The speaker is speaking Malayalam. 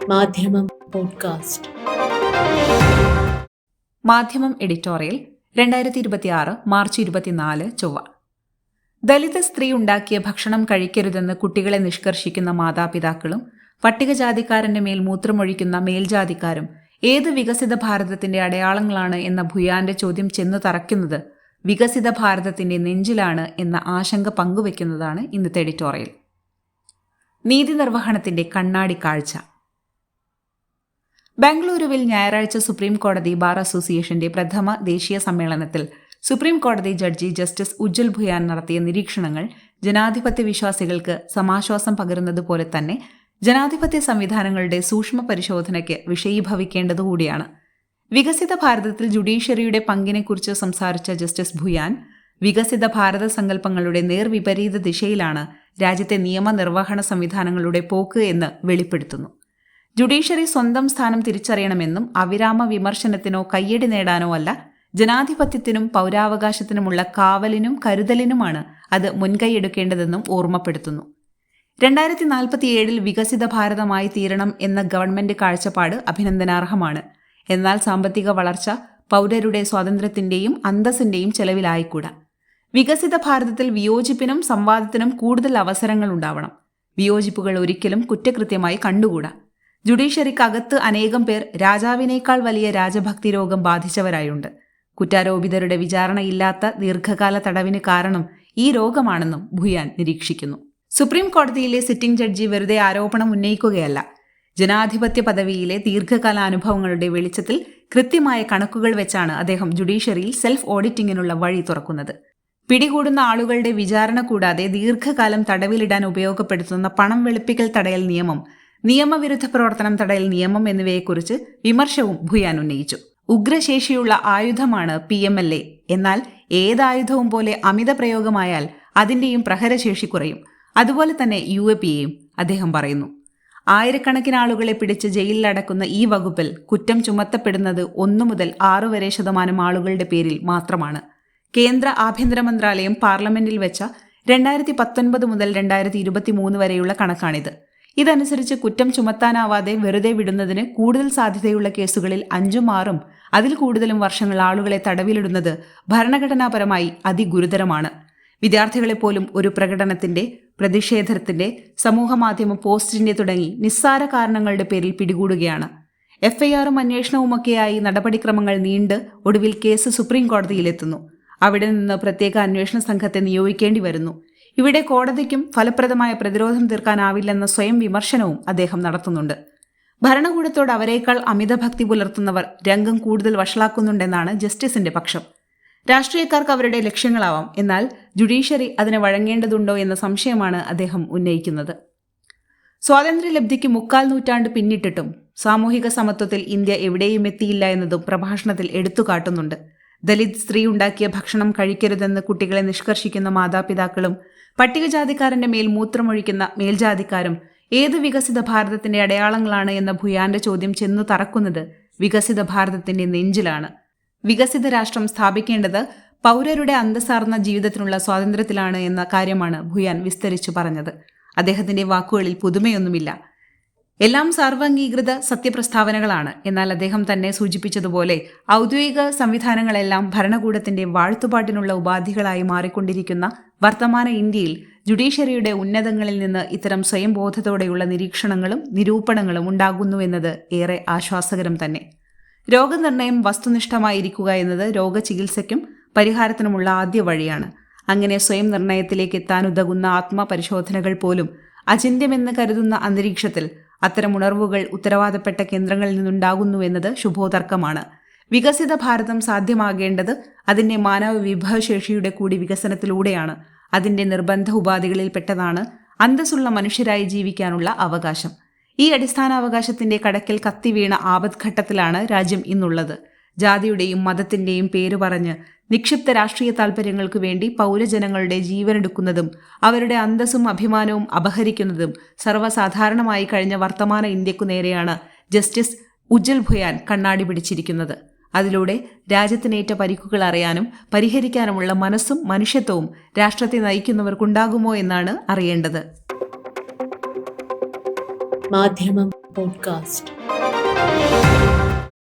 മാധ്യമം പോഡ്കാസ്റ്റ്. മാധ്യമം എഡിറ്റോറിയൽ 2026 മാർച്ച് 24 ചൊവ്വ. ദലിത സ്ത്രീ ഉണ്ടാക്കിയ ഭക്ഷണം കഴിക്കരുതെന്ന് കുട്ടികളെ നിഷ്കർഷിക്കുന്ന മാതാപിതാക്കളും പട്ടികജാതിക്കാരന്റെ മേൽ മൂത്രമൊഴിക്കുന്ന മേൽജാതിക്കാരും ഏത് വികസിത ഭാരതത്തിന്റെ അടയാളങ്ങളാണ് എന്ന ഭുയാന്റെ ചോദ്യം ചെന്നു തറയ്ക്കുന്നത് വികസിത ഭാരതത്തിന്റെ നെഞ്ചിലാണ് എന്ന ആശങ്ക പങ്കുവയ്ക്കുന്നതാണ് ഇന്നത്തെ എഡിറ്റോറിയൽ. നീതി നിർവഹണത്തിന്റെ കണ്ണാടി കാഴ്ച. ബംഗളൂരുവിൽ ഞായറാഴ്ച സുപ്രീം കോടതി ബാർ അസോസിയേഷന്റെ പ്രഥമ ദേശീയ സമ്മേളനത്തിൽ സുപ്രീം കോടതി ജഡ്ജി ജസ്റ്റിസ് ഉജ്ജൽ ഭുയാൻ നടത്തിയ നിരീക്ഷണങ്ങൾ ജനാധിപത്യ വിശ്വാസികൾക്ക് സമാശ്വാസം പകരുന്നതുപോലെ തന്നെ ജനാധിപത്യ സംവിധാനങ്ങളുടെ സൂക്ഷ്മ പരിശോധനയ്ക്ക് വിഷയീഭവിക്കേണ്ടതുകൂടിയാണ്. വികസിത ഭാരതത്തിൽ ജുഡീഷ്യറിയുടെ പങ്കിനെക്കുറിച്ച് സംസാരിച്ച ജസ്റ്റിസ് ഭുയാൻ, വികസിത ഭാരത സങ്കല്പങ്ങളുടെ നേർവിപരീത ദിശയിലാണ് രാജ്യത്തെ നിയമനിർവഹണ സംവിധാനങ്ങളുടെ പോക്ക് എന്ന് വെളിപ്പെടുത്തുന്നു. ജുഡീഷ്യറി സ്വന്തം സ്ഥാനം തിരിച്ചറിയണമെന്നും അവിരാമ വിമർശനത്തിനോ കയ്യടി നേടാനോ അല്ല, ജനാധിപത്യത്തിനും പൗരാവകാശത്തിനുമുള്ള കാവലിനും കരുതലിനുമാണ് അത് മുൻകൈയെടുക്കേണ്ടതെന്നും ഓർമ്മപ്പെടുത്തുന്നു. 2047 വികസിത ഭാരതമായി തീരണം എന്ന ഗവൺമെന്റ് കാഴ്ചപ്പാട് അഭിനന്ദനാർഹമാണ്. എന്നാൽ സാമ്പത്തിക വളർച്ച പൗരരുടെ സ്വാതന്ത്ര്യത്തിന്റെയും അന്തസ്സിന്റെയും ചെലവിലായിക്കൂടാ. വികസിത ഭാരതത്തിൽ വിയോജിപ്പിനും സംവാദത്തിനും കൂടുതൽ അവസരങ്ങൾ ഉണ്ടാവണം. വിയോജിപ്പുകൾ ഒരിക്കലും കുറ്റകൃത്യമായി കണ്ടുകൂടാ. ജുഡീഷ്യറിക്കകത്ത് അനേകം പേർ രാജാവിനേക്കാൾ വലിയ രാജഭക്തി രോഗം ബാധിച്ചവരായുണ്ട്. കുറ്റാരോപിതരുടെ വിചാരണയില്ലാത്ത ദീർഘകാല തടവിന് കാരണം ഈ രോഗമാണെന്നും ഭുയാൻ നിരീക്ഷിക്കുന്നു. സുപ്രീം കോടതിയിലെ സിറ്റിംഗ് ജഡ്ജി വെറുതെ ആരോപണം ഉന്നയിക്കുകയല്ല. ജനാധിപത്യ പദവിയിലെ ദീർഘകാല അനുഭവങ്ങളുടെ വെളിച്ചത്തിൽ കൃത്യമായ കണക്കുകൾ വെച്ചാണ് അദ്ദേഹം ജുഡീഷ്യറിയിൽ സെൽഫ് ഓഡിറ്റിങ്ങിനുള്ള വഴി തുറക്കുന്നത്. പിടികൂടുന്ന ആളുകളുടെ വിചാരണ കൂടാതെ ദീർഘകാലം തടവിലിടാൻ ഉപയോഗപ്പെടുത്തുന്ന പണം വെളുപ്പിക്കൽ തടയൽ നിയമം, നിയമവിരുദ്ധ പ്രവർത്തനം തടയൽ നിയമം എന്നിവയെക്കുറിച്ച് വിമർശവും ഭുയാൻ ഉന്നയിച്ചു. ഉഗ്രശേഷിയുള്ള ആയുധമാണ് PMLA. എന്നാൽ ഏതായുധവും പോലെ അമിത പ്രയോഗമായാൽ അതിന്റെയും പ്രഹരശേഷി കുറയും. അതുപോലെ തന്നെ UAPയെയും അദ്ദേഹം പറയുന്നു. ആയിരക്കണക്കിന് ആളുകളെ പിടിച്ച് ജയിലിലടക്കുന്ന ഈ വകുപ്പിൽ കുറ്റം ചുമത്തപ്പെടുന്നത് 1 മുതൽ 6 വരെ ശതമാനം ആളുകളുടെ പേരിൽ മാത്രമാണ്. കേന്ദ്ര ആഭ്യന്തര മന്ത്രാലയം പാർലമെന്റിൽ വെച്ച 2019 മുതൽ 2023 വരെയുള്ള കണക്കാണിത്. ഇതനുസരിച്ച് കുറ്റം ചുമത്താനാവാതെ വെറുതെ വിടുന്നതിന് കൂടുതൽ സാധ്യതയുള്ള കേസുകളിൽ 5ഉം 6ഉം അതിൽ കൂടുതലും വർഷങ്ങൾ ആളുകളെ തടവിലിടുന്നത് ഭരണഘടനാപരമായി അതിഗുരുതരമാണ്. വിദ്യാർത്ഥികളെപ്പോലും ഒരു പ്രകടനത്തിന്റെ, പ്രതിഷേധത്തിന്റെ, സമൂഹമാധ്യമ പോസ്റ്റിന്റെ തുടങ്ങി നിസ്സാര കാരണങ്ങളുടെ പേരിൽ പിടികൂടുകയാണ്. FIRഉം അന്വേഷണവുമൊക്കെയായി നടപടിക്രമങ്ങൾ നീണ്ട് ഒടുവിൽ കേസ് സുപ്രീം കോടതിയിലെത്തുന്നു. അവിടെ നിന്ന് പ്രത്യേക അന്വേഷണ സംഘത്തെ നിയോഗിക്കേണ്ടി വരുന്നു. ഇവിടെ കോടതിക്കും ഫലപ്രദമായ പ്രതിരോധം തീർക്കാനാവില്ലെന്ന സ്വയം വിമർശനവും അദ്ദേഹം നടത്തുന്നുണ്ട്. ഭരണകൂടത്തോട് അവരേക്കാൾ അമിതഭക്തി പുലർത്തുന്നവർ രംഗം കൂടുതൽ വഷളാക്കുന്നുണ്ടെന്നാണ് ജസ്റ്റിസിന്റെ പക്ഷം. രാഷ്ട്രീയക്കാർക്ക് അവരുടെ ലക്ഷ്യങ്ങളാവാം, എന്നാൽ ജുഡീഷ്യറി അതിന് വഴങ്ങേണ്ടതുണ്ടോ എന്ന സംശയമാണ് അദ്ദേഹം ഉന്നയിക്കുന്നത്. സ്വാതന്ത്ര്യലബ്ധിക്ക് 3/4 നൂറ്റാണ്ട് പിന്നിട്ടിട്ടും സാമൂഹിക സമത്വത്തിൽ ഇന്ത്യ എവിടെയും എത്തിയില്ല എന്നതും പ്രഭാഷണത്തിൽ എടുത്തുകാട്ടുന്നുണ്ട്. ദലിത് സ്ത്രീ ഉണ്ടാക്കിയ ഭക്ഷണം കഴിക്കരുതെന്ന് കുട്ടികളെ നിഷ്കർഷിക്കുന്ന മാതാപിതാക്കളും പട്ടികജാതിക്കാരന്റെ മേൽ മൂത്രമൊഴിക്കുന്ന മേൽജാതിക്കാരും ഏത് വികസിത ഭാരതത്തിന്റെ അടയാളങ്ങളാണ് എന്ന ഭുയാന്റെ ചോദ്യം ചെന്നു തറക്കുന്നത് വികസിത ഭാരതത്തിന്റെ നെഞ്ചിലാണ്. വികസിത രാഷ്ട്രം സ്ഥാപിക്കേണ്ടത് പൗരരുടെ അന്തസ്സാർന്ന ജീവിതത്തിനുള്ള സ്വാതന്ത്ര്യത്തിലാണ് എന്ന കാര്യമാണ് ഭുയാൻ വിസ്തരിച്ചു പറഞ്ഞത്. അദ്ദേഹത്തിന്റെ വാക്കുകളിൽ പുതുമയൊന്നുമില്ല. എല്ലാം സാർവാംഗീകൃത സത്യപ്രസ്താവനകളാണ്. എന്നാൽ അദ്ദേഹം തന്നെ സൂചിപ്പിച്ചതുപോലെ ഔദ്യോഗിക സംവിധാനങ്ങളെല്ലാം ഭരണകൂടത്തിന്റെ വാഴ്ത്തുപാട്ടിനുള്ള ഉപാധികളായി മാറിക്കൊണ്ടിരിക്കുന്ന വർത്തമാന ഇന്ത്യയിൽ ജുഡീഷ്യറിയുടെ ഉന്നതങ്ങളിൽ നിന്ന് ഇത്തരം സ്വയം ബോധത്തോടെയുള്ള നിരീക്ഷണങ്ങളും നിരൂപണങ്ങളും ഉണ്ടാകുന്നുവെന്നത് ഏറെ ആശ്വാസകരം തന്നെ. രോഗനിർണയം വസ്തുനിഷ്ഠമായിരിക്കുക എന്നത് രോഗചികിത്സയ്ക്കും പരിഹാരത്തിനുമുള്ള ആദ്യ വഴിയാണ്. അങ്ങനെ സ്വയം നിർണയത്തിലേക്ക് എത്താനുതകുന്ന ആത്മപരിശോധനകൾ പോലും അചിന്യമെന്ന് കരുതുന്ന അന്തരീക്ഷത്തിൽ അത്തരം ഉണർവുകൾ ഉത്തരവാദപ്പെട്ട കേന്ദ്രങ്ങളിൽ നിന്നുണ്ടാകുന്നുവെന്നത് ശുഭോതർക്കമാണ്. വികസിത ഭാരതം സാധ്യമാകേണ്ടത് അതിന്റെ മാനവ വിഭവശേഷിയുടെ കൂടി വികസനത്തിലൂടെയാണ്. അതിന്റെ നിർബന്ധ ഉപാധികളിൽപ്പെട്ടതാണ് അന്തസ്സുള്ള മനുഷ്യരായി ജീവിക്കാനുള്ള അവകാശം. ഈ അടിസ്ഥാനാവകാശത്തിന്റെ കടക്കിൽ കത്തിവീണ ആപത്ഘട്ടത്തിലാണ് രാജ്യം ഇന്നുള്ളത്. ജാതിയുടെയും മതത്തിന്റെയും പേര് പറഞ്ഞ് നിക്ഷിപ്ത രാഷ്ട്രീയ താൽപര്യങ്ങൾക്കു വേണ്ടി പൗരജനങ്ങളുടെ ജീവനെടുക്കുന്നതും അവരുടെ അന്തസ്സും അഭിമാനവും അപഹരിക്കുന്നതും സർവ്വസാധാരണമായി കഴിഞ്ഞ വർത്തമാന ഇന്ത്യക്കു നേരെയാണ് ജസ്റ്റിസ് ഉജ്ജൽ ഭുയാൻ കണ്ണാടി പിടിച്ചിരിക്കുന്നത്. അതിലൂടെ രാജ്യത്തിനേറ്റ പരിക്കുകൾ അറിയാനും പരിഹരിക്കാനുമുള്ള മനസ്സും മനുഷ്യത്വവും രാഷ്ട്രത്തെ നയിക്കുന്നവർക്കുണ്ടാകുമോ എന്നാണ് അറിയേണ്ടത്. മാധ്യമം Podcast.